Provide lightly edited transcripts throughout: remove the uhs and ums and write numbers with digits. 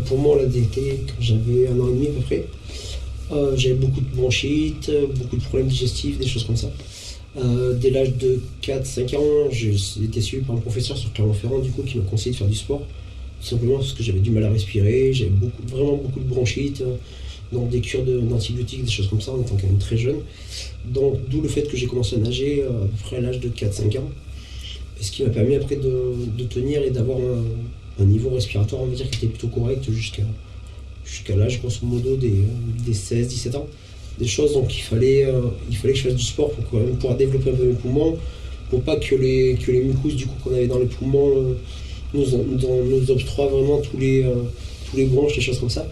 Pour moi, on l'a détecté quand j'avais 1 an et demi à peu près. J'avais beaucoup de bronchites, beaucoup de problèmes digestifs, des choses comme ça. Dès l'âge de 4-5 ans, j'ai été suivi par un professeur sur Clermont-Ferrand du coup, qui m'a conseillé de faire du sport. Tout simplement parce que j'avais du mal à respirer, j'avais vraiment beaucoup de bronchites, donc des cures d'antibiotiques, des choses comme ça, en étant quand même très jeune. Donc d'où le fait que j'ai commencé à nager à peu près à l'âge de 4-5 ans. Ce qui m'a permis après de tenir et d'avoir un niveau respiratoire, on va dire, qui était plutôt correct jusqu'à l'âge, grosso modo, des 16-17 ans. Des choses, donc il fallait que je fasse du sport pour quand même pouvoir développer un peu mes poumons, pour pas que les mucus du coup, qu'on avait dans les poumons nous obstruent vraiment tous les bronches, des choses comme ça.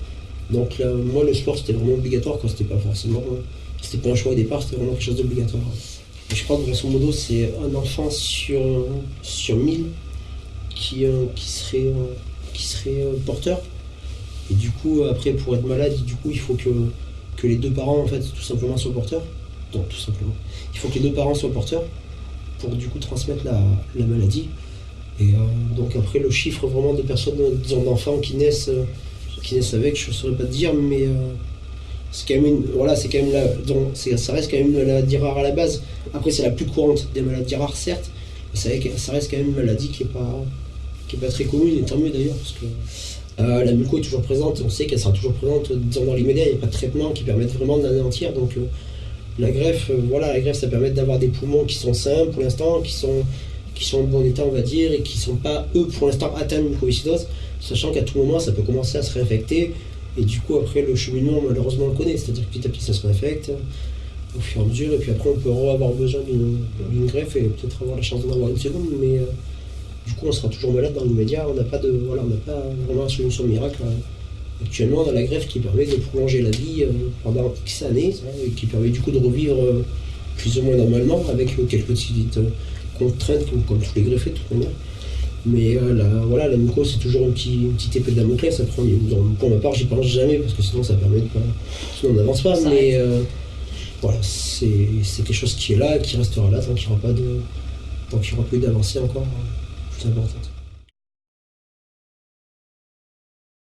Donc là, moi, le sport, c'était vraiment obligatoire, quoi. C'était pas un choix au départ, c'était vraiment quelque chose d'obligatoire. Et je crois que grosso modo, c'est un enfant sur 1000 qui serait porteur. Et du coup, après, pour être malade, du coup, il faut que les deux parents, en fait, tout simplement soient porteurs. Donc, tout simplement. Il faut que les deux parents soient porteurs pour, du coup, transmettre la maladie. Et donc, après, le chiffre vraiment de personnes, disons, d'enfants qui naissent avec, je ne saurais pas te dire, mais c'est quand même ça reste quand même une maladie rare à la base. Après, c'est la plus courante des maladies rares, certes, mais ça reste quand même une maladie qui est pas très commune, et tant mieux d'ailleurs, parce que la muco est toujours présente, on sait qu'elle sera toujours présente dans l'immédiat, il n'y a pas de traitement qui permette vraiment de l'anéantir. Donc la greffe, ça permet d'avoir des poumons qui sont sains pour l'instant, qui sont en bon état, on va dire, et qui ne sont pas, eux, pour l'instant, atteints de mucoviscidose, sachant qu'à tout moment, ça peut commencer à se réinfecter. Et du coup, après, le cheminement, malheureusement, on le connaît, c'est-à-dire que petit à petit, ça se réinfecte au fur et à mesure, et puis après, on peut avoir besoin d'une greffe et peut-être avoir la chance d'en avoir une seconde, mais du coup, on sera toujours malade dans l'immédiat. On n'a pas vraiment une solution miracle. Actuellement, on a la greffe qui permet de prolonger la vie pendant X années, et qui permet du coup de revivre plus ou moins normalement, avec quelques petites contraintes, comme tous les greffés, de toute manière. Mais la muco, c'est toujours une petite épée de Damoclès. Après, pour ma part, j'y pense jamais, parce que sinon, ça permet de pas. Sinon, on n'avance pas. Mais voilà, c'est quelque chose qui est là, qui restera là, tant qu'il n'y aura pas eu d'avancée encore plus importante.